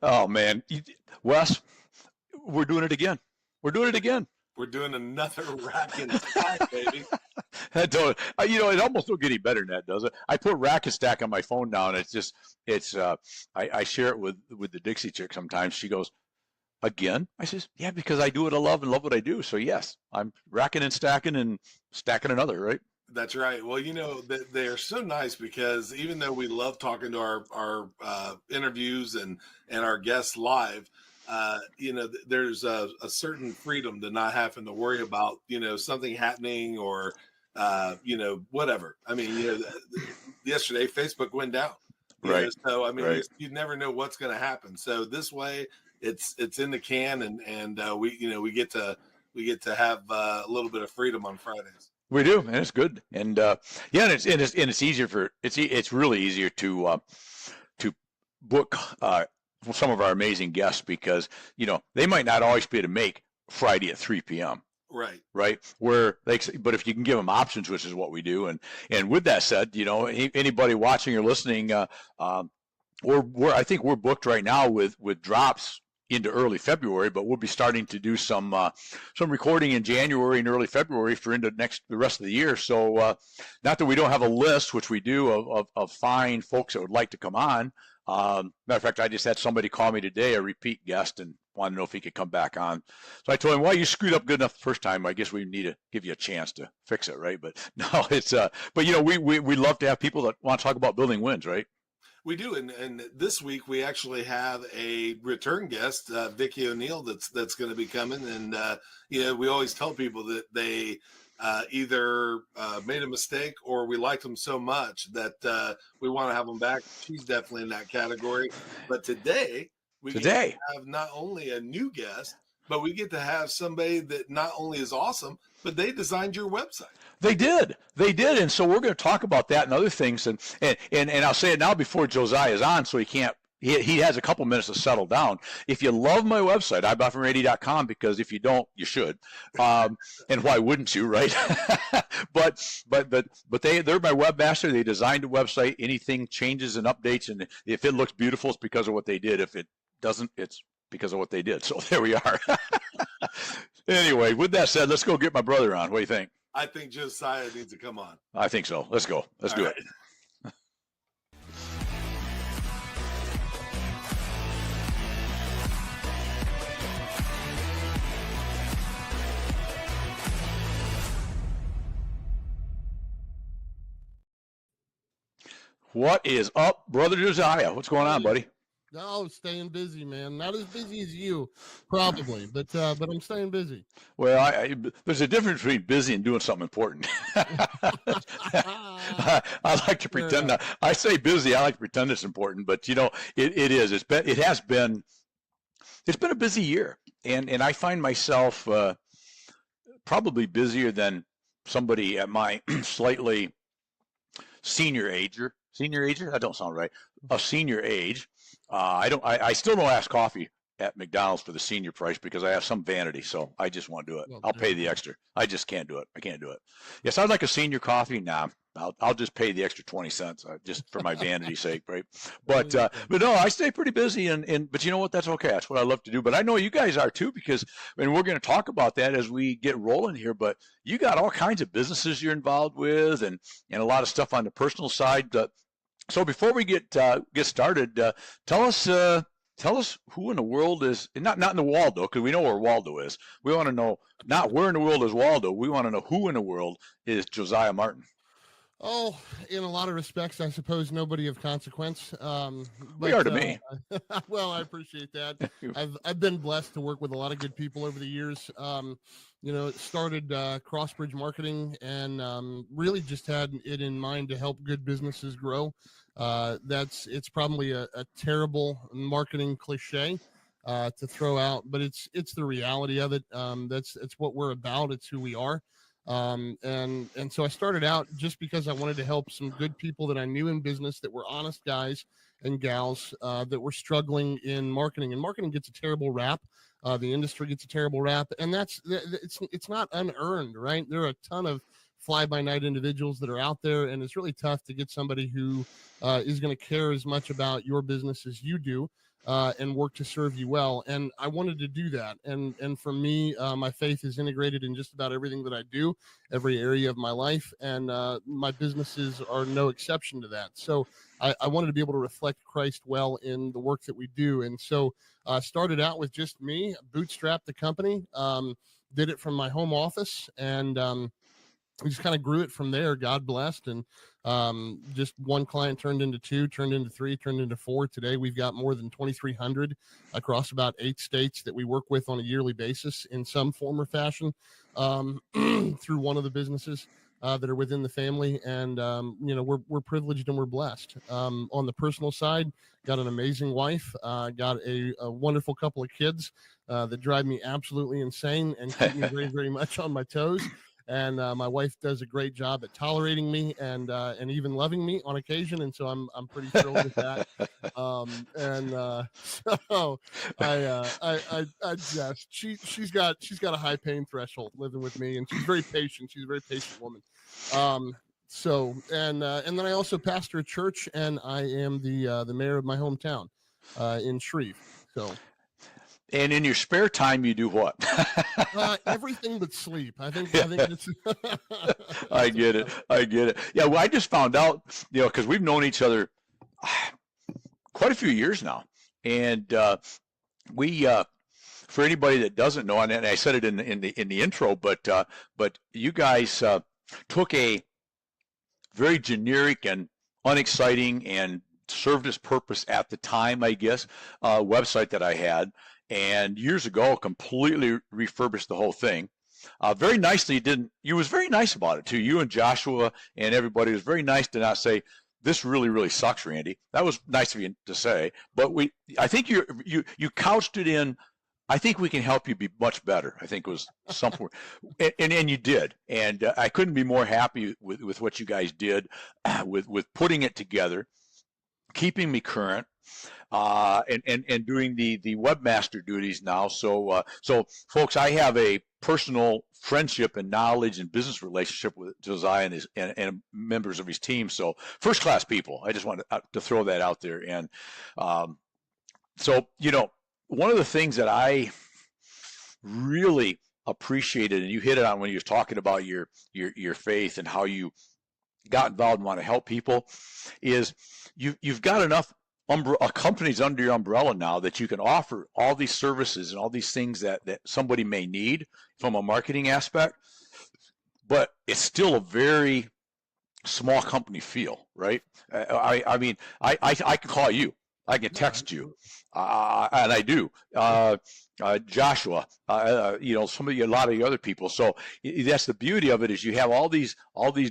Oh man, Wes, we're doing it again. We're doing it again. We're doing another rack and stack, baby. It almost don't get any better than that, does it? I put rack and stack on my phone now, and I share it with the Dixie chick sometimes. She goes, again? I says, yeah, because I do what I love and love what I do. So yes, I'm racking and stacking another, right? That's right. Well, they're so nice because even though we love talking to our interviews and our guests live, there's a certain freedom to not having to worry about, something happening or, whatever. I mean, yesterday Facebook went down. Right. So, I mean, right. You never know what's going to happen. So this way it's in the can and we get to have a little bit of freedom on Fridays. We do, and it's good. And it's easier it's really easier to book some of our amazing guests because they might not always be able to make Friday at 3 p.m. Right. But if you can give them options, which is what we do, and with that said, anybody watching or listening, I think we're booked right now with drops into early February, but we'll be starting to do some recording in January and early February for the rest of the year. So not that we don't have a list, which we do, of fine folks that would like to come on. Matter of fact, I just had somebody call me today, a repeat guest, and wanted to know if he could come back on. So I told him, well, you screwed up good enough the first time. I guess we need to give you a chance to fix it, right? But no, it's but we love to have people that want to talk about building wins, right? We do, and this week we actually have a return guest, Vicki O'Neill, that's going to be coming, and we always tell people that they either made a mistake or we liked them so much that we want to have them back. She's definitely in that category. But today we get to have not only a new guest, but we get to have somebody that not only is awesome, but they designed your website. They did. And so we're going to talk about that and other things. And I'll say it now before Josiah is on, so he has a couple minutes to settle down. If you love my website, ibought.com, because if you don't, you should. And why wouldn't you, right? but they're my webmaster. They designed the website. Anything changes and updates, and if it looks beautiful, it's because of what they did. If it doesn't, it's because of what they did. So there we are. Anyway, with that said, let's go get my brother on. What do you think? I think Josiah needs to come on. I think so. Let's go. Let's do it. What is up, brother Josiah? What's going on, buddy? Oh, staying busy, man. Not as busy as you, probably, but I'm staying busy. Well, there's a difference between busy and doing something important. I like to pretend that. I say busy. I like to pretend it's important, but it is. It's been a busy year, and I find myself probably busier than somebody at my slightly senior age. That don't sound right. A senior age. I still don't ask coffee at McDonald's for the senior price because I have some vanity, so I just want to do it. I'll pay the extra. I just can't do it. I can't do it. Yes, I'd like a senior coffee. Nah, I'll just pay the extra 20 cents just for my vanity's sake, right? But no, I stay pretty busy, but you know what? That's okay. That's what I love to do. But I know you guys are too, because we're going to talk about that as we get rolling here. But you got all kinds of businesses you're involved with, and a lot of stuff on the personal side. So before we get started, tell us who in the world is not in the Waldo, because we know where Waldo is. We want to know not where in the world is Waldo. We want to know who in the world is Josiah Martin. Oh, in a lot of respects, I suppose nobody of consequence. We are to me. Well, I appreciate that. I've been blessed to work with a lot of good people over the years. It started Crossbridge Marketing, and really just had it in mind to help good businesses grow. It's probably a terrible marketing cliche to throw out, but it's the reality of it. It's what we're about. It's who we are. And so I started out just because I wanted to help some good people that I knew in business that were honest guys and gals that were struggling in marketing. And marketing gets a terrible rap. The industry gets a terrible rap, and it's not unearned, right? There are a ton of fly-by-night individuals that are out there, and it's really tough to get somebody who is going to care as much about your business as you do. and work to serve you well. And I wanted to do that. And for me, my faith is integrated in just about everything that I do, every area of my life, and my businesses are no exception to that. So I wanted to be able to reflect Christ well in the work that we do. And so started out with just me, bootstrapped the company, did it from my home office, and we just kind of grew it from there. God blessed. And just one client turned into two, turned into three, turned into four. Today, we've got more than 2,300 across about 8 states that we work with on a yearly basis in some form or fashion through one of the businesses that are within the family. And, we're privileged and we're blessed. On the personal side, got an amazing wife, got a wonderful couple of kids that drive me absolutely insane and keep me very, very much on my toes. And my wife does a great job at tolerating me and even loving me on occasion, and so I'm pretty thrilled with that. So I just she's got a high pain threshold living with me, and she's very patient. She's a very patient woman. So and then I also pastor a church, and I am the mayor of my hometown in Shreve. So. And in your spare time, you do what? Everything but sleep. I think it's I get it. Yeah, well, I just found out, because we've known each other quite a few years now, and we, for anybody that doesn't know, and I said it in the intro, but you guys took a very generic and unexciting and served its purpose at the time, I guess, website that I had. And years ago, completely refurbished the whole thing. Very nicely you was very nice about it too. You and Joshua and everybody was very nice to not say, this really, really sucks, Randy. That was nice of you to say. But I think you couched it in, I think we can help you be much better, I think was somewhere. and you did. And I couldn't be more happy with what you guys did with putting it together, keeping me current, and doing the webmaster duties now. So folks, I have a personal friendship and knowledge and business relationship with Josiah and members of his team. So first class people. I just wanted to throw that out there. And so one of the things that I really appreciated, and you hit it on when you were talking about your faith and how you got involved and want to help people, is you've got enough companies under your umbrella now that you can offer all these services and all these things that somebody may need from a marketing aspect, but it's still a very small company feel, right? I mean, I can call you, I can text you, and I do. Joshua, a lot of the other people. So that's the beauty of it, is you have all these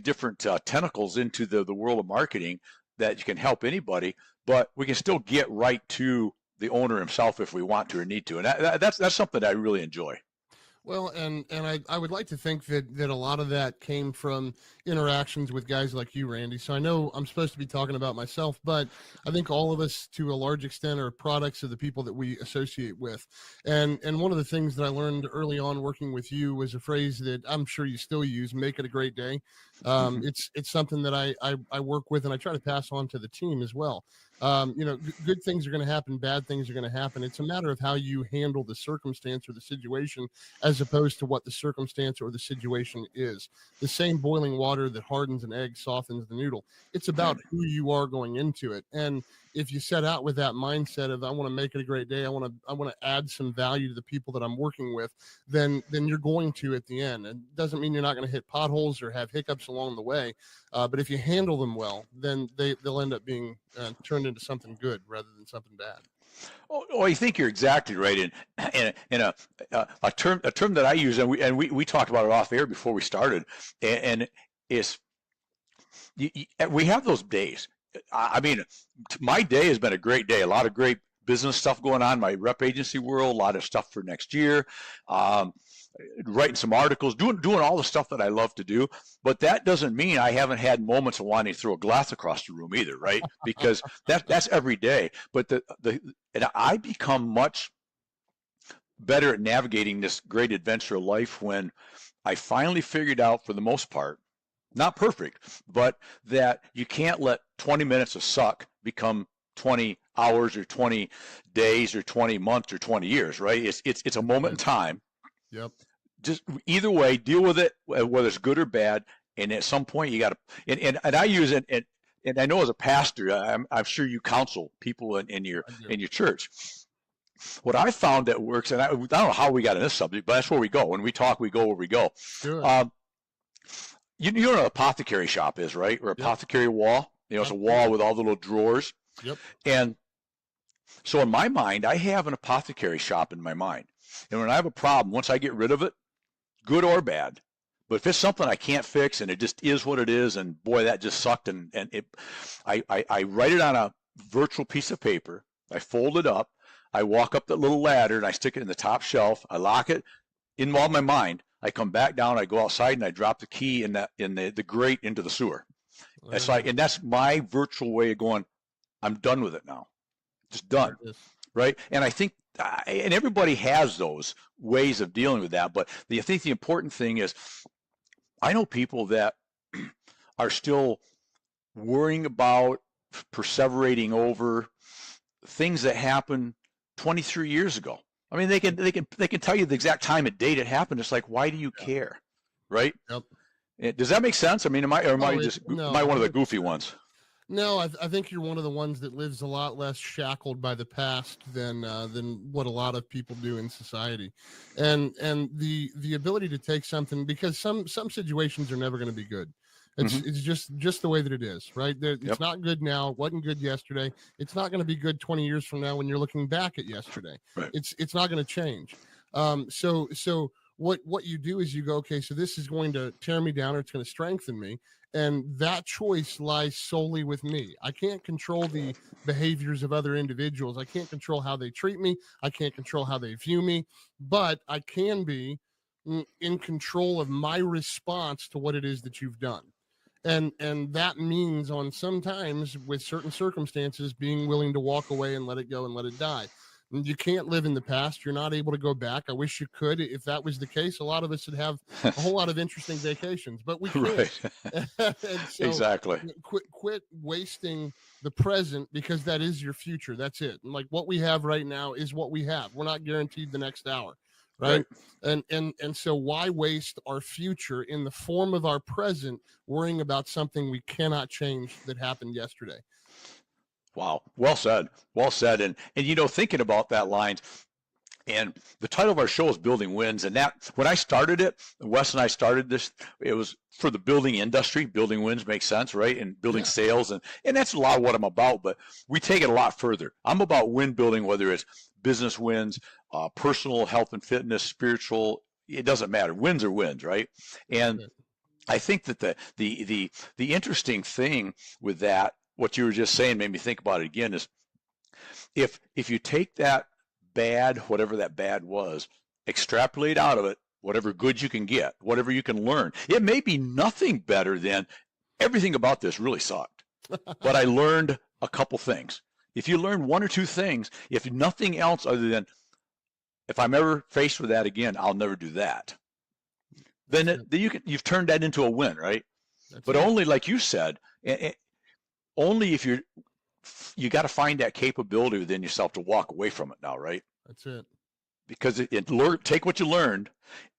different tentacles into the world of marketing that you can help anybody, but we can still get right to the owner himself if we want to or need to. And that's something that I really enjoy. Well, and I would like to think that a lot of that came from interactions with guys like you, Randy. So I know I'm supposed to be talking about myself, but I think all of us, to a large extent, are products of the people that we associate with. And one of the things that I learned early on working with you was a phrase that I'm sure you still use: "Make it a great day." It's something that I work with, and I try to pass on to the team as well. Good things are going to happen, bad things are going to happen. It's a matter of how you handle the circumstance or the situation, as opposed to what the circumstance or the situation is. The same boiling water that hardens an egg softens the noodle. It's about who you are going into it. And if you set out with that mindset of, I want to make it a great day, I want to add some value to the people that I'm working with, then you're going to at the end. It doesn't mean you're not going to hit potholes or have hiccups along the way, but if you handle them well, then they'll end up being turned into something good rather than something bad. Oh, I think you're exactly right. And a term that I use, and we talked about it off air before we started, and is we have those days. I mean, my day has been a great day. A lot of great business stuff going on in my rep agency world. A lot of stuff for next year. Writing some articles, doing all the stuff that I love to do. But that doesn't mean I haven't had moments of wanting to throw a glass across the room either, right? Because that's every day. But and I become much better at navigating this great adventure of life when I finally figured out, for the most part, not perfect, but that you can't let 20 minutes of suck become 20 hours or 20 days or 20 months or 20 years, right? It's a moment in time. Yep. Just either way, deal with it, whether it's good or bad. And at some point, you got to. And I use it. And I know as a pastor, I'm sure you counsel people in your church. What I found that works, and I don't know how we got in this subject, but that's where we go. When we talk, we go where we go. Sure. You know what an apothecary shop is, right? Or apothecary wall. It's a wall with all the little drawers. Yep. And so in my mind, I have an apothecary shop in my mind. And when I have a problem, once I get rid of it, good or bad, but if it's something I can't fix and it just is what it is, and boy, that just sucked, I write it on a virtual piece of paper, I fold it up, I walk up that little ladder and I stick it in the top shelf, I lock it in all my mind, I come back down, I go outside and I drop the key in the grate into the sewer. And that's my virtual way of going, I'm done with it now. Just done. Right? And I think, and everybody has those ways of dealing with that, but I think the important thing is, I know people that are still worrying about, perseverating over things that happened 23 years ago. I mean, they can tell you the exact time and date it happened. It's like, why do you care, right? Yep. Does that make sense? I mean, am I one of the goofy ones? No, I think you're one of the ones that lives a lot less shackled by the past than what a lot of people do in society, and the ability to take something, because some situations are never going to be good. It's just the way that it is, right? It's not good now. It wasn't good yesterday. It's not going to be good 20 years from now when you're looking back at yesterday. Right. It's not going to change. So what you do is you go, okay, so this is going to tear me down or it's going to strengthen me. And that choice lies solely with me. I can't control the behaviors of other individuals. I can't control how they treat me. I can't control how they view me, but I can be in control of my response to what it is that you've done. And that means, on sometimes with certain circumstances, being willing to walk away and let it go and let it die. You can't live in the past. You're not able to go back. I wish you could. If that was the case, a lot of us would have a whole lot of interesting vacations, but we can't. Right. So exactly. Quit wasting the present, because that is your future. That's it. And like, what we have right now is what we have. We're not guaranteed the next hour. Right. And so why waste our future in the form of our present worrying about something we cannot change that happened yesterday? Wow. Well said. Well said. And thinking about that line, and the title of our show is Building Wins. And that, when I started it, Wes and I started this, it was for the building industry. Building wins makes sense, right? And building sales. And that's a lot of what I'm about, but we take it a lot further. I'm about win building, whether it's business wins, personal health and fitness, spiritual, it doesn't matter. Wins are wins, right? And I think that the interesting thing with that, what you were just saying made me think about it again, is if you take that bad, whatever that bad was, extrapolate out of it whatever good you can get, whatever you can learn. It may be nothing better than everything about this really sucked, but I learned a couple things. If you learn one or two things, if nothing else other than, if I'm ever faced with that again, I'll never do that. Then you've turned that into a win, right? But only, like you said, only if you got to find that capability within yourself to walk away from it now, right? That's it. Because take what you learned,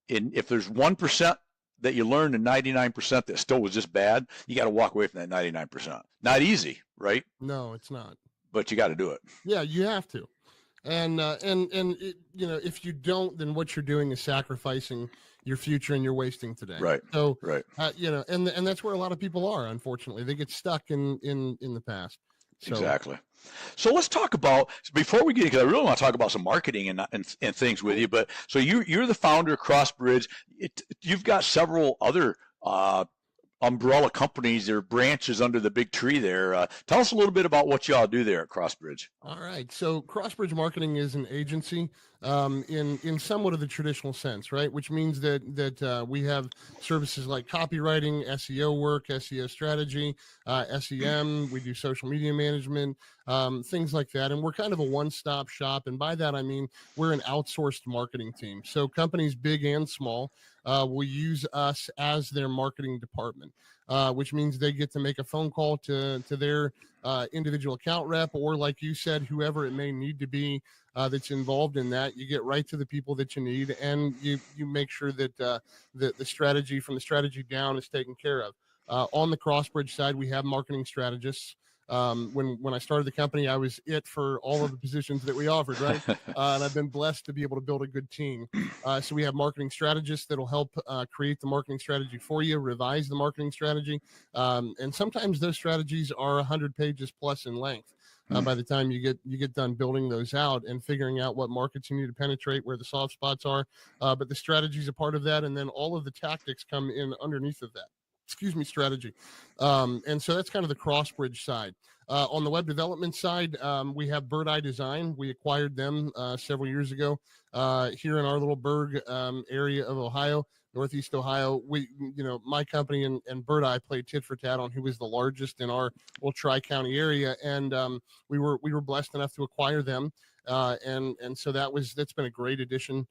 and if there's 1% that you learned and 99% that still was just bad, you got to walk away from that 99%. Not easy, right? No, it's not. But you got to do it. Yeah, you have to. And it, if you don't, then what you're doing is sacrificing your future and you're wasting today. Right. So, right. And that's where a lot of people are, unfortunately. They get stuck in the past. So. Exactly. So let's talk about, before we get, because I really want to talk about some marketing and things with you, but so you're the founder of Crossbridge. You've got several other umbrella companies or branches under the big tree there. Tell us a little bit about what y'all do there at Crossbridge. All right. So Crossbridge Marketing is an agency in somewhat of the traditional sense, right? Which means that we have services like copywriting, SEO work, SEO strategy, SEM. We do social media management, things like that. And we're kind of a one-stop shop. And by that, I mean, we're an outsourced marketing team. So companies big and small will use us as their marketing department, which means they get to make a phone call to their individual account rep, or like you said, whoever it may need to be that's involved in that. You get right to the people that you need, and you make sure that the strategy from the strategy down is taken care of. On the Crossbridge side, we have marketing strategists. When I started the company, I was it for all of the positions that we offered, right? And I've been blessed to be able to build a good team. So we have marketing strategists that'll help create the marketing strategy for you, revise the marketing strategy, and sometimes those strategies are 100 pages plus in length. By the time you get done building those out and figuring out what markets you need to penetrate, where the soft spots are, but the strategy is a part of that, and then all of the tactics come in underneath of that. Strategy. And so that's kind of the Crossbridge side. On the web development side, we have Bird Eye Design. We acquired them several years ago here in our little Berg area of Ohio, Northeast Ohio. My company and Bird Eye played tit for tat on who was the largest in our little Tri-County area, and we were blessed enough to acquire them, and so that's been a great addition.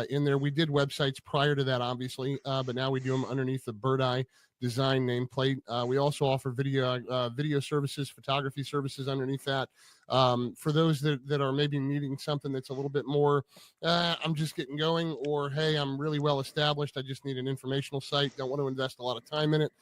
In there, we did websites prior to that, obviously, but now we do them underneath the Bird Eye Design nameplate. We also offer video services, photography services underneath that. For those that are maybe needing something that's a little bit more, I'm just getting going, or hey, I'm really well established, I just need an informational site, don't want to invest a lot of time in it.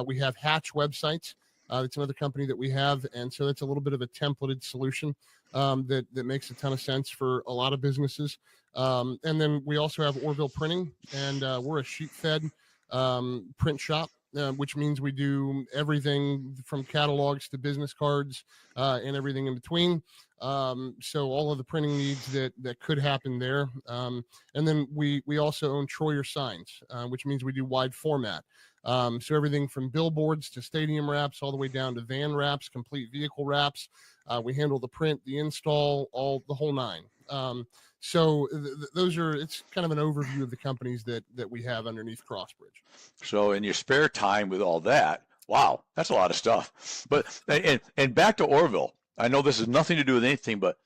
We have Hatch websites. That's another company that we have, and so that's a little bit of a templated solution that makes a ton of sense for a lot of businesses. And then we also have Orville Printing, and we're a sheet-fed print shop, which means we do everything from catalogs to business cards and everything in between. So all of the printing needs that could happen there. And then we also own Troyer Signs, which means we do wide format. So everything from billboards to stadium wraps, all the way down to van wraps, complete vehicle wraps. We handle the print, the install, the whole nine. So it's kind of an overview of the companies that we have underneath Crossbridge. So in your spare time with all that, wow, that's a lot of stuff. But and back to Orville, I know this has nothing to do with anything, but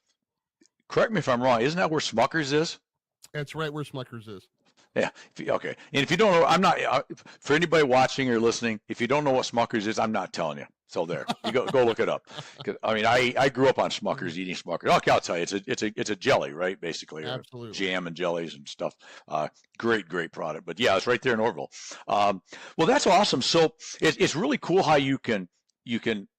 correct me if I'm wrong, isn't that where Smucker's is? That's right where Smucker's is. Yeah. Okay. And if you don't know, I'm not, for anybody watching or listening, if you don't know what Smucker's is, I'm not telling you. So there, you go look it up. I mean, I grew up on Smucker's, eating Smucker's. Okay, I'll tell you, it's a jelly, right? Basically, absolutely, jam and jellies and stuff. Great product. But yeah, it's right there in Orville. Well, that's awesome. So it's really cool how you can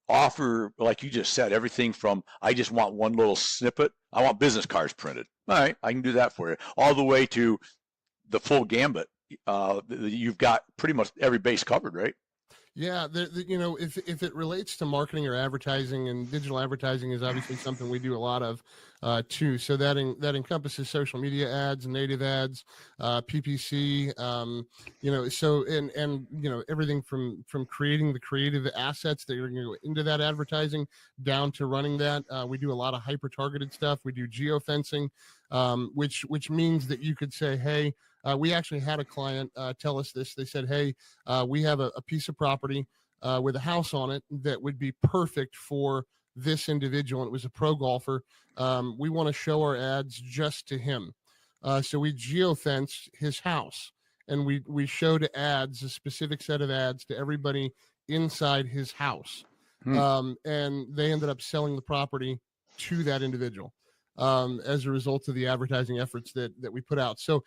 offer, like you just said, everything from I just want one little snippet. I want business cards printed. All right, I can do that for you. All the way to the full gambit. You've got pretty much every base covered, right? Yeah, if it relates to marketing or advertising, and digital advertising is obviously something we do a lot of too. So that encompasses social media ads, native ads, PPC, so and everything from creating the creative assets that are going to go into that advertising down to running that. We do a lot of hyper targeted stuff. We do geofencing, which means that you could say, hey. We actually had a client tell us this. They said, hey, we have a piece of property with a house on it that would be perfect for this individual. And it was a pro golfer. We want to show our ads just to him. So we geofenced his house, and we showed ads, a specific set of ads to everybody inside his house. And they ended up selling the property to that individual. As a result of the advertising efforts that we put out. So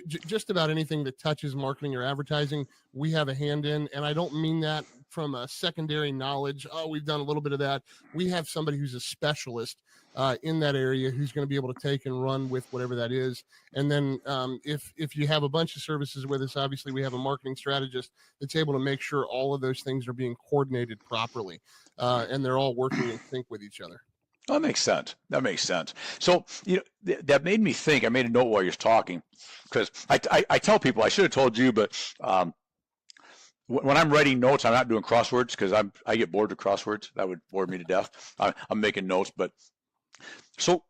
just about anything that touches marketing or advertising, we have a hand in. And I don't mean that from a secondary knowledge. Oh, we've done a little bit of that. We have somebody who's a specialist in that area who's going to be able to take and run with whatever that is. And then if you have a bunch of services with us, obviously we have a marketing strategist that's able to make sure all of those things are being coordinated properly and they're all working in sync with each other. That makes sense. So, that made me think. I made a note while you're talking, because I tell people, I should have told you, but when I'm writing notes, I'm not doing crosswords because I get bored with crosswords. That would bore me to death. I'm making notes, but so,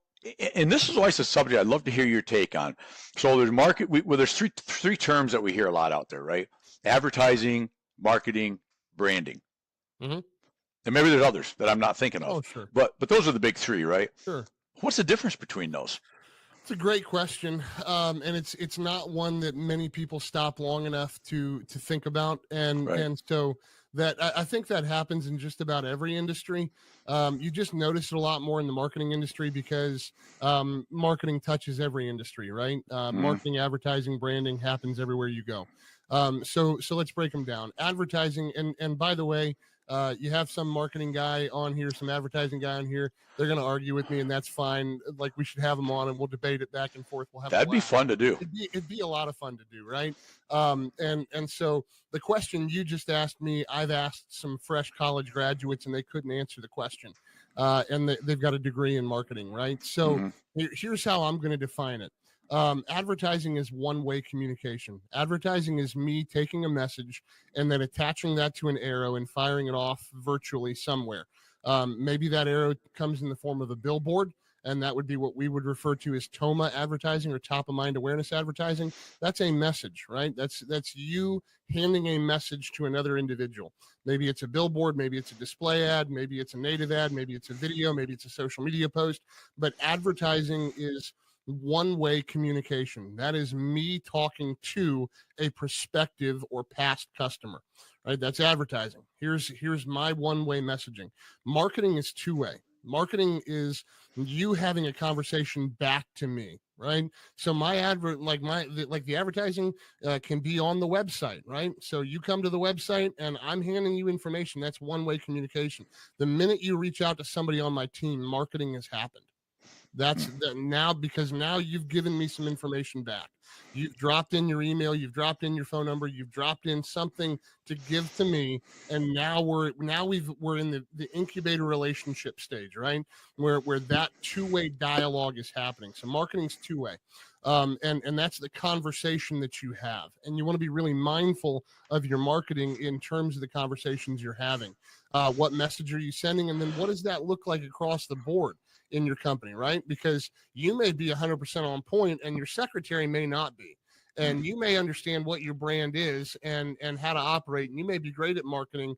and this is always a subject I'd love to hear your take on. So there's there's three terms that we hear a lot out there, right? Advertising, marketing, branding. Mm-hmm. And maybe there's others that I'm not thinking of. Oh, sure. But those are the big three, right? Sure. What's the difference between those? It's a great question, and it's not one that many people stop long enough to think about, and Right. and so that I think that happens in just about every industry. You just notice it a lot more in the marketing industry because marketing touches every industry, right? Mhm. Marketing, advertising, branding happens everywhere you go. So let's break them down. Advertising, and by the way, you have some marketing guy on here, some advertising guy on here. They're going to argue with me, and that's fine. Like, we should have them on, and we'll debate it back and forth. We'll have a That'd be laugh. fun to do. It'd be a lot of fun to do, right? And so the question you just asked me, I've asked some fresh college graduates, and they couldn't answer the question. And they've got a degree in marketing, right? So Mhm. here's how I'm going to define it. Advertising is one-way communication. Advertising is me taking a message and then attaching that to an arrow and firing it off virtually somewhere. Maybe that arrow comes in the form of a billboard, and that would be what we would refer to as TOMA advertising, or top of mind awareness advertising. That's a message, right? That's you handing a message to another individual. Maybe it's a billboard, maybe it's a display ad, maybe it's a native ad, maybe it's a video, maybe it's a social media post. But advertising is one-way communication. That is me talking to a prospective or past customer, right? That's advertising. Here's my one-way messaging. Marketing is two-way. Marketing is you having a conversation back to me, right? So my advert, like the advertising can be on the website, right? So you come to the website and I'm handing you information. That's one-way communication. The minute you reach out to somebody on my team, marketing has happened. That's that now, because now you've given me some information back. You've dropped in your email, you've dropped in your phone number, you've dropped in something to give to me, and now we're in the incubator relationship stage, right? Where that two-way dialogue is happening. So marketing's two-way. And that's the conversation that you have. And you want to be really mindful of your marketing in terms of the conversations you're having. What message are you sending? And then what does that look like across the board in your company, right? Because you may be 100% on point and your secretary may not be. And you may understand what your brand is and how to operate, and you may be great at marketing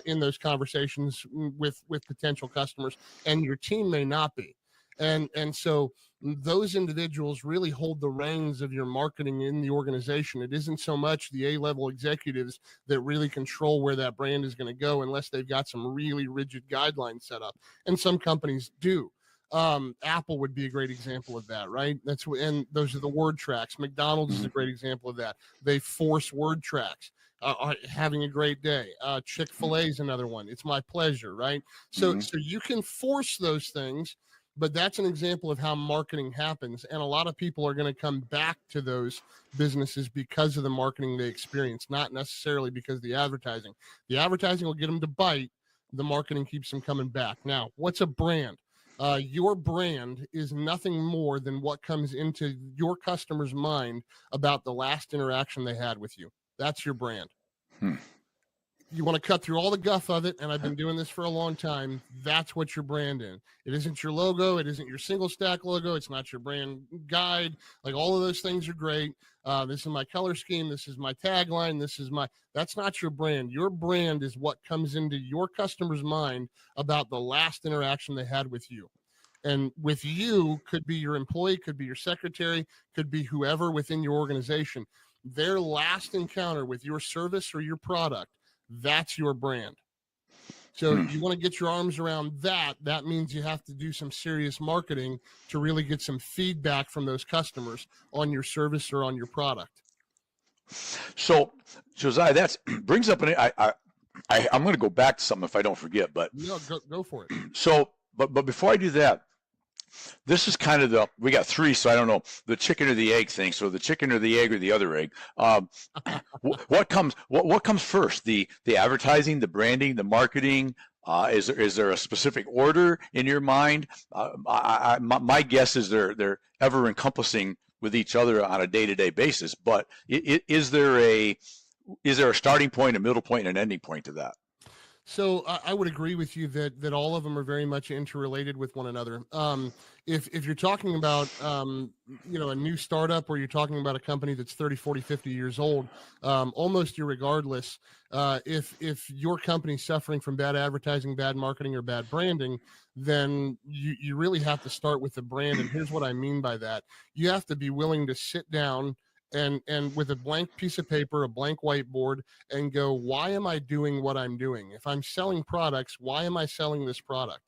in those conversations with potential customers, and your team may not be. And so those individuals really hold the reins of your marketing in the organization. It isn't so much the A-level executives that really control where that brand is going to go, unless they've got some really rigid guidelines set up. And some companies do. Apple would be a great example of that, right? And those are the word tracks. McDonald's is a great example of that. They force word tracks. Having a great day. Chick-fil-A is another one. It's my pleasure, right? So you can force those things, but that's an example of how marketing happens. And a lot of people are going to come back to those businesses because of the marketing they experience, not necessarily because of the advertising. The advertising will get them to bite. The marketing keeps them coming back. Now, what's a brand? Your brand is nothing more than what comes into your customer's mind about the last interaction they had with you. That's your brand. You want to cut through all the guff of it, and I've been doing this for a long time. That's what your brand is. It isn't your logo. It isn't your single stack logo. It's not your brand guide. Like, all of those things are great. This is my color scheme. This is my tagline. That's not your brand. Your brand is what comes into your customer's mind about the last interaction they had with you. And with you could be your employee, could be your secretary, could be whoever within your organization. Their last encounter with your service or your product, that's your brand. So you want to get your arms around that. That means you have to do some serious marketing to really get some feedback from those customers on your service or on your product. So, Josiah, that brings up I'm going to go back to something if I don't forget, but no, go for it. So, but before I do that, this is kind of we got three, so I don't know, the chicken or the egg thing. So the chicken or the egg or the other egg. What comes first? The advertising, the branding, the marketing. Is there a specific order in your mind? My guess is they're ever encompassing with each other on a day-to-day basis. But is there a starting point, a middle point, and an ending point to that? So I would agree with you that all of them are very much interrelated with one another. If you're talking about a new startup, or you're talking about a company that's 30, 40, 50 years old, almost irregardless, if your company's suffering from bad advertising, bad marketing, or bad branding, then you really have to start with the brand. And here's what I mean by that: you have to be willing to sit down and with a blank piece of paper, a blank whiteboard, and go, why am I doing what I'm doing? If I'm selling products, why am I selling this product?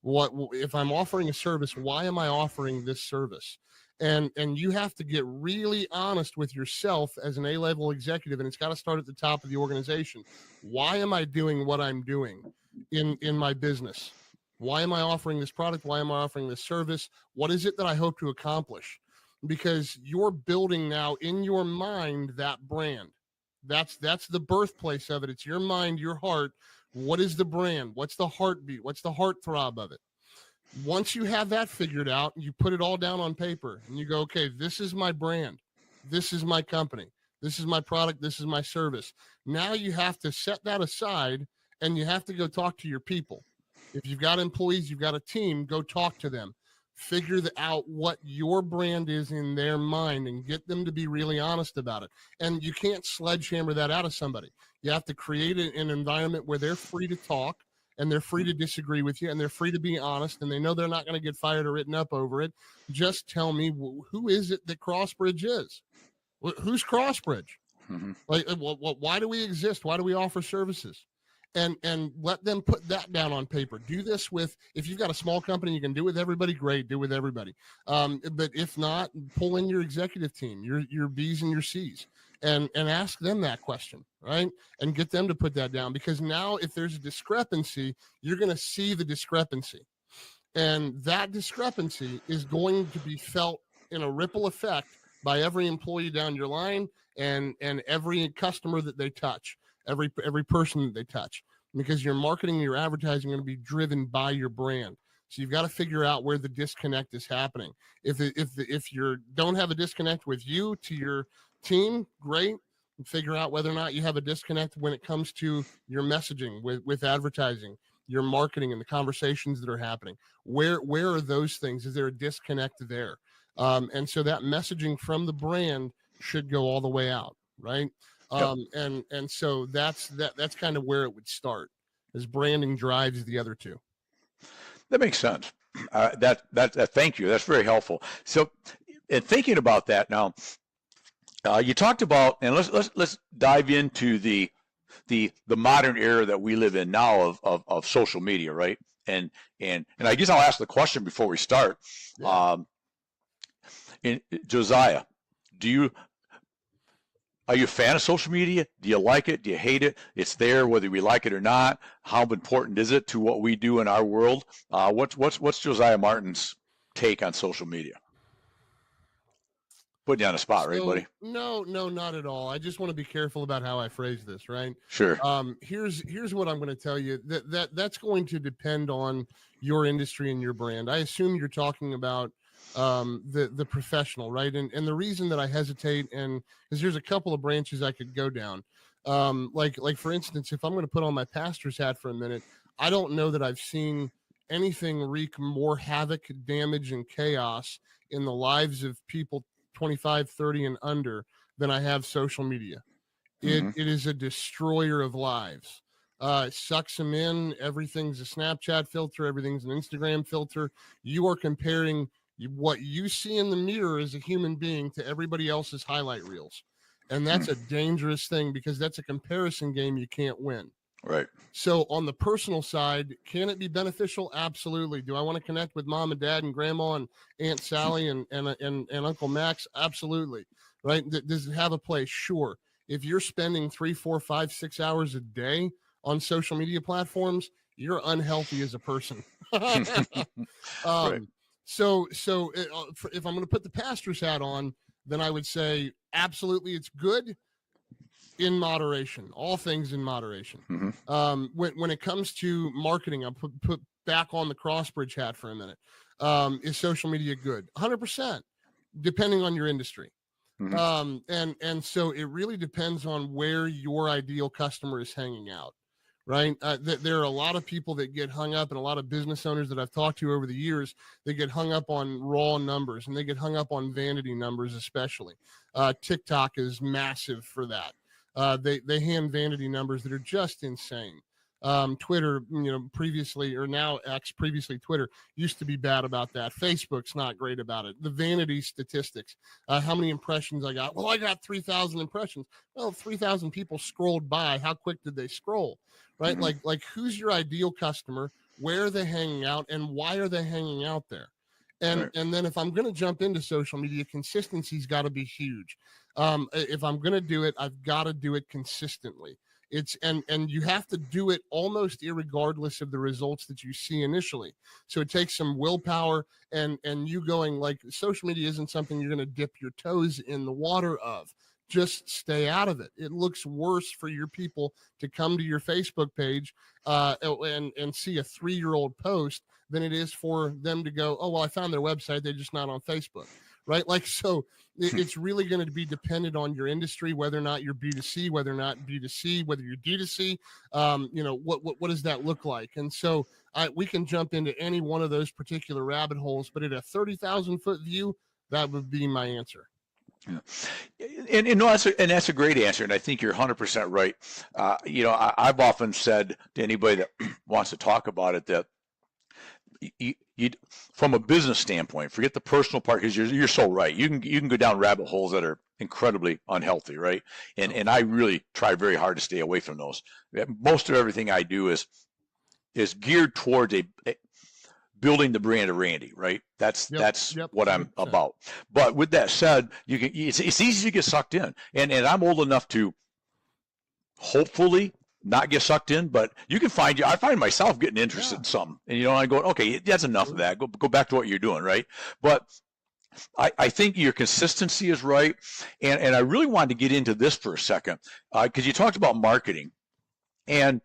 What if I'm offering a service, why am I offering this service? And you have to get really honest with yourself as an A-level executive, and it's got to start at the top of the organization. Why am I doing what I'm doing in my business? Why am I offering this product? Why am I offering this service? What is it that I hope to accomplish? Because you're building now in your mind that brand. That's the birthplace of it. It's your mind, your heart. What is the brand? What's the heartbeat? What's the heartthrob of it? Once you have that figured out, you put it all down on paper and you go, okay, this is my brand. This is my company. This is my product. This is my service. Now you have to set that aside and you have to go talk to your people. If you've got employees, you've got a team, go talk to them. Figure out what your brand is in their mind and get them to be really honest about it. And you can't sledgehammer that out of somebody. You have to create an environment where they're free to talk and they're free to disagree with you and they're free to be honest and they know they're not going to get fired or written up over it. Just tell me, who is it that Crossbridge is? Who's Crossbridge? Mm-hmm. Like, why do we exist? Why do we offer services? And let them put that down on paper. Do this with, if you've got a small company, you can do it with everybody, great, do it with everybody. But if not, pull in your executive team, your B's and your C's, and ask them that question, right? And get them to put that down, because now if there's a discrepancy, you're going to see the discrepancy. And that discrepancy is going to be felt in a ripple effect by every employee down your line and every customer that they touch. Every person that they touch, because your marketing and your advertising are going to be driven by your brand. So you've got to figure out where the disconnect is happening. If you don't have a disconnect with you to your team, great. And figure out whether or not you have a disconnect when it comes to your messaging with advertising, your marketing, and the conversations that are happening. Where are those things? Is there a disconnect there? And so that messaging from the brand should go all the way out, right? And so that's kind of where it would start, as branding drives the other two. That makes sense. Thank you. That's very helpful. So, in thinking about that now, you talked about, and let's dive into the modern era that we live in now of social media, right? And I guess I'll ask the question before we start. Yeah. Josiah, are you a fan of social media? Do you like it? Do you hate it? It's there whether we like it or not. How important is it to what we do in our world? What's Josiah Martin's take on social media? Putting you on the spot, right, buddy? No, not at all. I just want to be careful about how I phrase this, right? Sure. Here's what I'm going to tell you. That's going to depend on your industry and your brand. I assume you're talking about the professional, right? And the reason that I hesitate, and because there's a couple of branches I could go down, like for instance, if I'm going to put on my pastor's hat for a minute, I don't know that I've seen anything wreak more havoc, damage, and chaos in the lives of people 25, 30 and under than I have social media. It is a destroyer of lives. It sucks them in. Everything's a Snapchat filter. Everything's an Instagram filter. You are comparing what you see in the mirror as a human being to everybody else's highlight reels. And that's a dangerous thing, because that's a comparison game you can't win. Right. So on the personal side, can it be beneficial? Absolutely. Do I want to connect with mom and dad and grandma and Aunt Sally and Uncle Max? Absolutely. Right. Does it have a place? Sure. If you're spending 3, 4, 5, 6 hours a day on social media platforms, you're unhealthy as a person. Right. So if I'm going to put the pastor's hat on, then I would say absolutely it's good, in moderation. All things in moderation. When it comes to marketing, I'll put back on the Crossbridge hat for a minute. Is social media good? 100%, depending on your industry. And so it really depends on where your ideal customer is hanging out, right? There are a lot of people that get hung up, and a lot of business owners that I've talked to over the years, they get hung up on raw numbers, and they get hung up on vanity numbers, especially. TikTok is massive for that. They hand vanity numbers that are just insane. Twitter, previously, or now X, previously Twitter, used to be bad about that. Facebook's not great about it. The vanity statistics, how many impressions I got? Well, I got 3,000 impressions. Well, 3,000 people scrolled by. How quick did they scroll? Right? Mhm. Like who's your ideal customer? Where are they hanging out, and why are they hanging out there? Right. And then if I'm going to jump into social media, consistency's got to be huge. If I'm going to do it, I've got to do it consistently. It's and you have to do it almost irregardless of the results that you see initially. So it takes some willpower and you going, like, social media isn't something you're going to dip your toes in the water of. Just stay out of it. It looks worse for your people to come to your Facebook page and see a 3-year-old post than it is for them to go, oh, well, I found their website, they're just not on Facebook. Right? Like, so it's really going to be dependent on your industry, whether or not you're B2C, whether or not B2C, whether you're D2C. What does that look like? And so we can jump into any one of those particular rabbit holes, but at a 30,000 foot view, that would be my answer. Yeah. And no, that's a great answer, and I think you're 100% right. I've often said to anybody that wants to talk about it that you from a business standpoint, forget the personal part, because you're so right. You can go down rabbit holes that are incredibly unhealthy, right? And I really try very hard to stay away from those. Most of everything I do is geared towards a building the brand of Randy, right? That's what I'm 100%. about. But with that said, it's easy to get sucked in, and I'm old enough to hopefully not get sucked in, but I find myself getting interested in something, and I go, okay, that's enough of that. Go back to what you're doing, right? But I think your consistency is right, and I really wanted to get into this for a second, because you talked about marketing and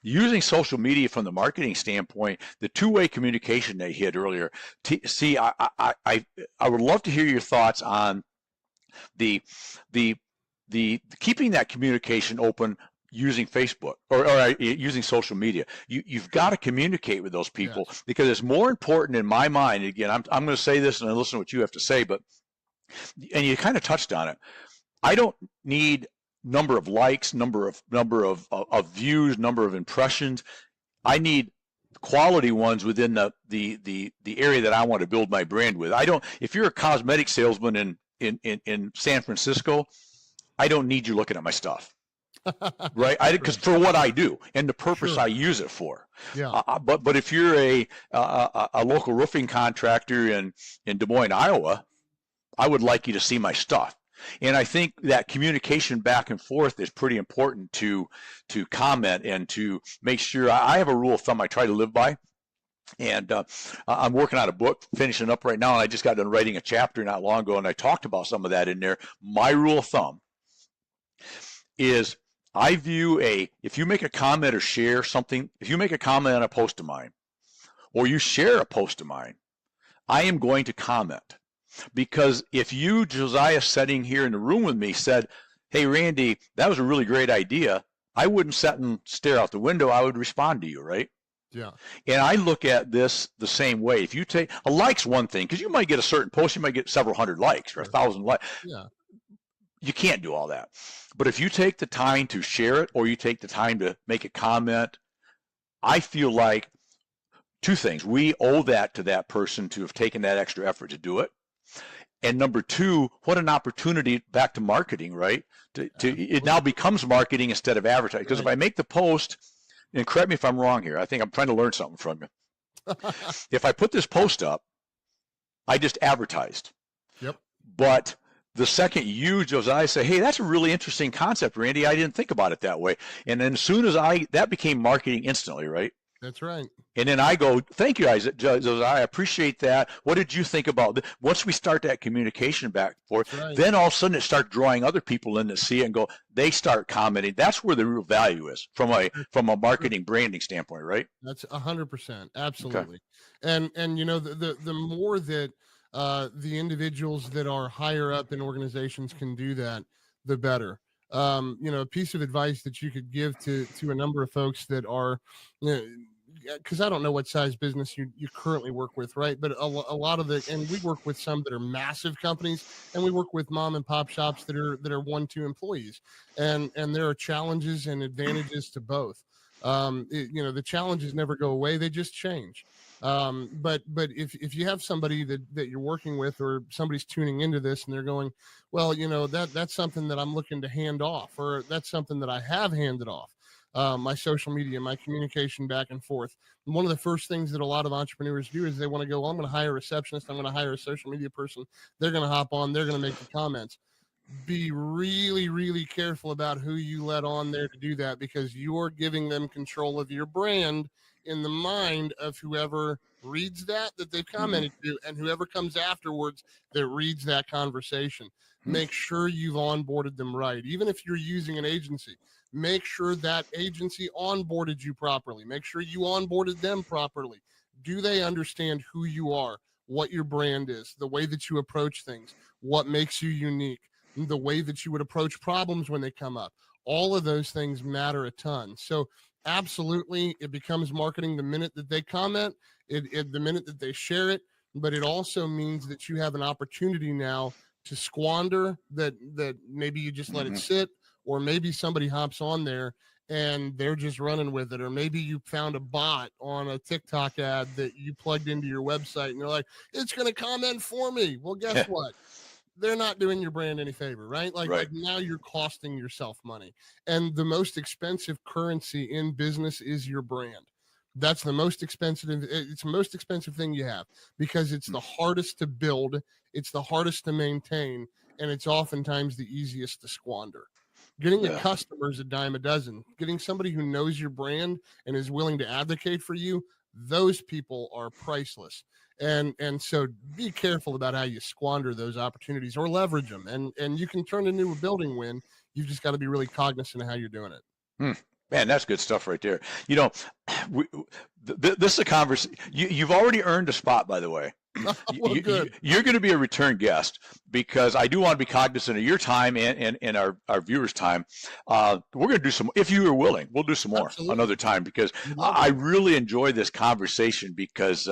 using social media from the marketing standpoint, the two-way communication they hit earlier. I would love to hear your thoughts on the keeping that communication open using Facebook or using social media. You've got to communicate with those people, because it's more important in my mind. Again, I'm going to say this and I listen to what you have to say, and you kind of touched on it. I don't need number of likes, number of views, number of impressions. I need quality ones within the area that I want to build my brand with. If you're a cosmetic salesman in San Francisco, I don't need you looking at my stuff. Right, because for what I do and the purpose I use it for. But if you're a local roofing contractor in Des Moines, Iowa, I would like you to see my stuff. And I think that communication back and forth is pretty important to comment and to make sure. I have a rule of thumb I try to live by, and I'm working on a book, finishing up right now, and I just got done writing a chapter not long ago, and I talked about some of that in there. My rule of thumb is, I view if you make a comment or share something, if you make a comment on a post of mine, or you share a post of mine, I am going to comment. Because if you, Josiah, sitting here in the room with me, said, hey, Randy, that was a really great idea, I wouldn't sit and stare out the window. I would respond to you, right? Yeah. And I look at this the same way. If you take a like's one thing, because you might get a certain post, you might get several hundred likes or 1,000 likes. Yeah. You can't do all that. But if you take the time to share it, or you take the time to make a comment, I feel like two things. We owe that to that person to have taken that extra effort to do it. And number two, what an opportunity, back to marketing, right? It now becomes marketing instead of advertising. Because if I make the post, and correct me if I'm wrong here, I think I'm trying to learn something from you. If I put this post up, I just advertised. Yep. But the second you, Josiah, say, hey, that's a really interesting concept, Randy, I didn't think about it that way. And then as soon as that became marketing instantly, right? That's right. And then I go, thank you, Josiah, I appreciate that. What did you think about it? Once we start that communication back and forth, then all of a sudden it starts drawing other people in to see it and go, they start commenting. That's where the real value is from a marketing branding standpoint, right? That's 100%. Absolutely. Okay. And the more that the individuals that are higher up in organizations can do that, the better. a piece of advice that you could give to a number of folks that are, because I don't know what size business you currently work with, right? But a lot of and we work with some that are massive companies, and we work with mom and pop shops that are 1-2 employees, and there are challenges and advantages to both. The challenges never go away; they just change. But if you have somebody that you're working with, or somebody's tuning into this and they're going, well, that's something that I'm looking to hand off, or that's something that I have handed off. My social media, my communication back and forth. And one of the first things that a lot of entrepreneurs do is they want to go, well, I'm going to hire a receptionist. I'm going to hire a social media person. They're going to hop on. They're going to make the comments. Be really, really careful about who you let on there to do that, because you're giving them control of your brand in the mind of whoever reads that they've commented to, and whoever comes afterwards that reads that conversation. Make sure you've onboarded them right. Even if you're using an agency, make sure that agency onboarded you properly. Make sure you onboarded them properly. Do they understand who you are, what your brand is, the way that you approach things, what makes you unique, the way that you would approach problems when they come up? All of those things matter a ton. So absolutely, it becomes marketing the minute that they comment, the minute that they share it, but it also means that you have an opportunity now to squander that maybe you just let it sit, or maybe somebody hops on there and they're just running with it, or maybe you found a bot on a TikTok ad that you plugged into your website and they're like, it's going to comment for me. Well, guess what? They're not doing your brand any favor, right? Like now you're costing yourself money. And the most expensive currency in business is your brand. That's the most expensive. It's the most expensive thing you have, because it's the hardest to build. It's the hardest to maintain. And it's oftentimes the easiest to squander. Getting a customer is a dime a dozen. Getting somebody who knows your brand and is willing to advocate for you, those people are priceless. And so be careful about how you squander those opportunities or leverage them. And you can turn it into a building win. You've just got to be really cognizant of how you're doing it. Man, that's good stuff right there. This is a conversation. You've already earned a spot, by the way. Well, good. You're going to be a return guest, because I do want to be cognizant of your time and our viewers' time. We're going to do some, if you are willing, we'll do some more another time, because I really enjoy this conversation, because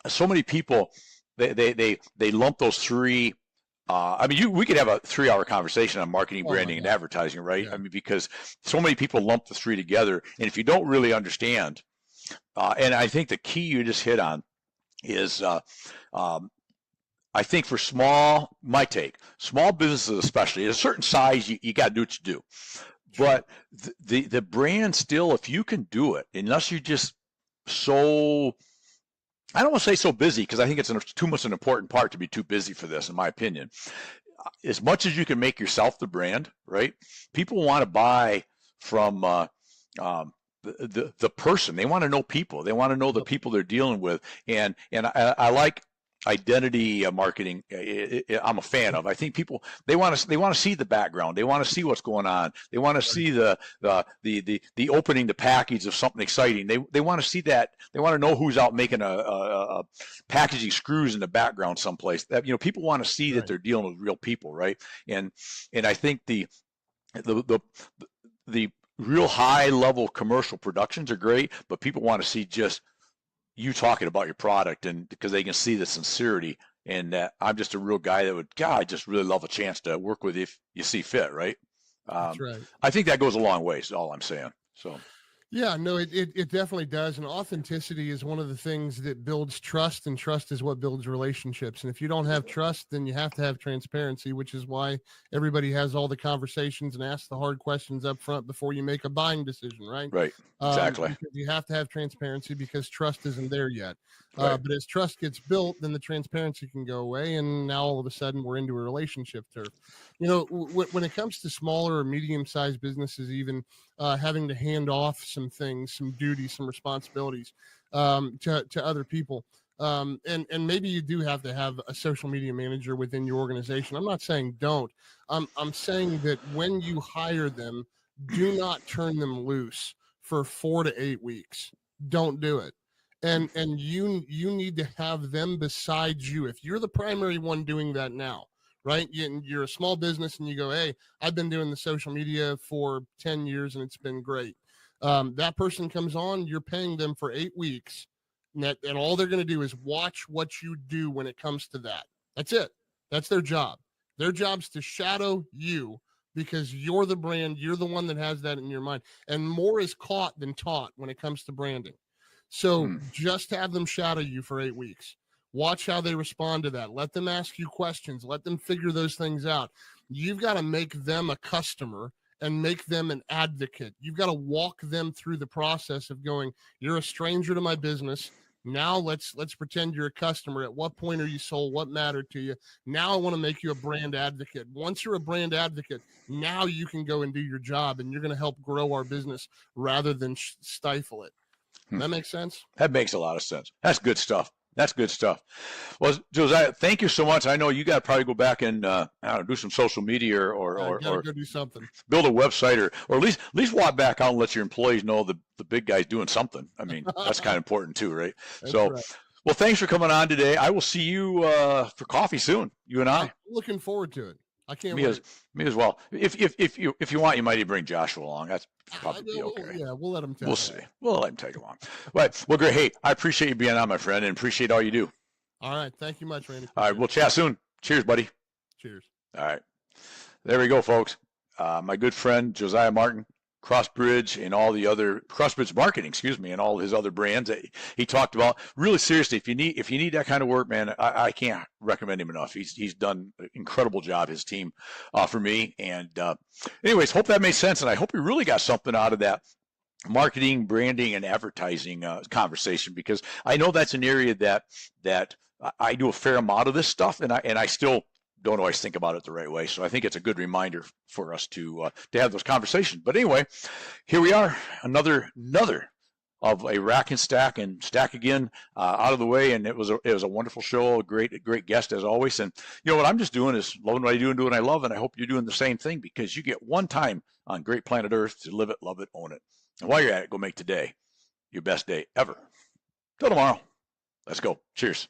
so many people, they lump those three. We could have a 3-hour conversation on marketing, branding, and advertising, right? Yeah. Because so many people lump the three together, and if you don't really understand, and I think the key you just hit on is, I think for small businesses especially, at a certain size, you got to do what you do. But the brand still, if you can do it, unless you're just so, I don't want to say so busy, because I think it's too much an important part to be too busy for this, in my opinion. As much as you can make yourself the brand, right? People want to buy from the person. They want to know people. They want to know the people they're dealing with. And I like identity marketing. I'm a fan of. I think people, they want to see the background. They want to see what's going on. They want to see the opening the package of something exciting. They want to see that. They want to know who's out making a packaging screws in the background someplace. That, people want to see that they're dealing with real people, right? And I think the real high level commercial productions are great, but people want to see just you talking about your product, and because they can see the sincerity, and I'm just a real guy that I just really love a chance to work with you if you see fit, right? That's right. I think that goes a long way, is all I'm saying. So. Yeah, no, it definitely does. And authenticity is one of the things that builds trust, and trust is what builds relationships. And if you don't have trust, then you have to have transparency, which is why everybody has all the conversations and asks the hard questions up front before you make a buying decision, right? Right. Exactly. Because you have to have transparency, because trust isn't there yet. Right. But as trust gets built, then the transparency can go away, and now all of a sudden we're into a relationship turf. When it comes to smaller or medium-sized businesses, even having to hand off some things, some duties, some responsibilities to other people, and maybe you do have to have a social media manager within your organization. I'm not saying don't. I'm saying that when you hire them, do not turn them loose for 4 to 8 weeks. Don't do it. And you need to have them beside you. If you're the primary one doing that now, right? You're a small business and you go, hey, I've been doing the social media for 10 years and it's been great. That person comes on, you're paying them for 8 weeks, and all they're going to do is watch what you do when it comes to that. That's it. That's their job. Their job's to shadow you because you're the brand. You're the one that has that in your mind. And more is caught than taught when it comes to branding. So just have them shadow you for 8 weeks. Watch how they respond to that. Let them ask you questions. Let them figure those things out. You've got to make them a customer and make them an advocate. You've got to walk them through the process of going, you're a stranger to my business. Now let's pretend you're a customer. At what point are you sold? What mattered to you? Now I want to make you a brand advocate. Once you're a brand advocate, now you can go and do your job, and you're going to help grow our business rather than stifle it. That makes sense? That makes a lot of sense. That's good stuff. That's good stuff. Well, Josiah, thank you so much. I know you got to probably go back and I don't know, do some social media or go do something. Build a website or at least walk back out and let your employees know the big guy's doing something. I mean, that's kind of important too, right? So, right. Well, thanks for coming on today. I will see you for coffee soon. You and I. I'm looking forward to it. I can't wait. Me as well. If you want, you might even bring Joshua along. That's probably okay. Yeah, we'll let him tag. We'll see. We'll let him tag along. Right. Well, great. Hey, I appreciate you being on, my friend, and appreciate all you do. All right. Thank you much, Randy. All right. We'll chat soon. Cheers, buddy. Cheers. All right. There we go, folks. My good friend Josiah Martin, Crossbridge and all the other Crossbridge Marketing, and all his other brands that he talked about. Really seriously, if you need that kind of work, man, I can't recommend him enough. He's done an incredible job, his team, for me. And anyways, hope that made sense, and I hope you really got something out of that marketing, branding, and advertising conversation, because I know that's an area that I do a fair amount of this stuff, and I still don't always think about it the right way. So I think it's a good reminder for us to have those conversations. But anyway, here we are, another of a rack and stack again out of the way. And it was a wonderful show, a great guest as always. And you know what I'm just doing is loving what I do and doing what I love. And I hope you're doing the same thing, because you get one time on Great Planet Earth to live it, love it, own it. And while you're at it, go make today your best day ever. Till tomorrow. Let's go. Cheers.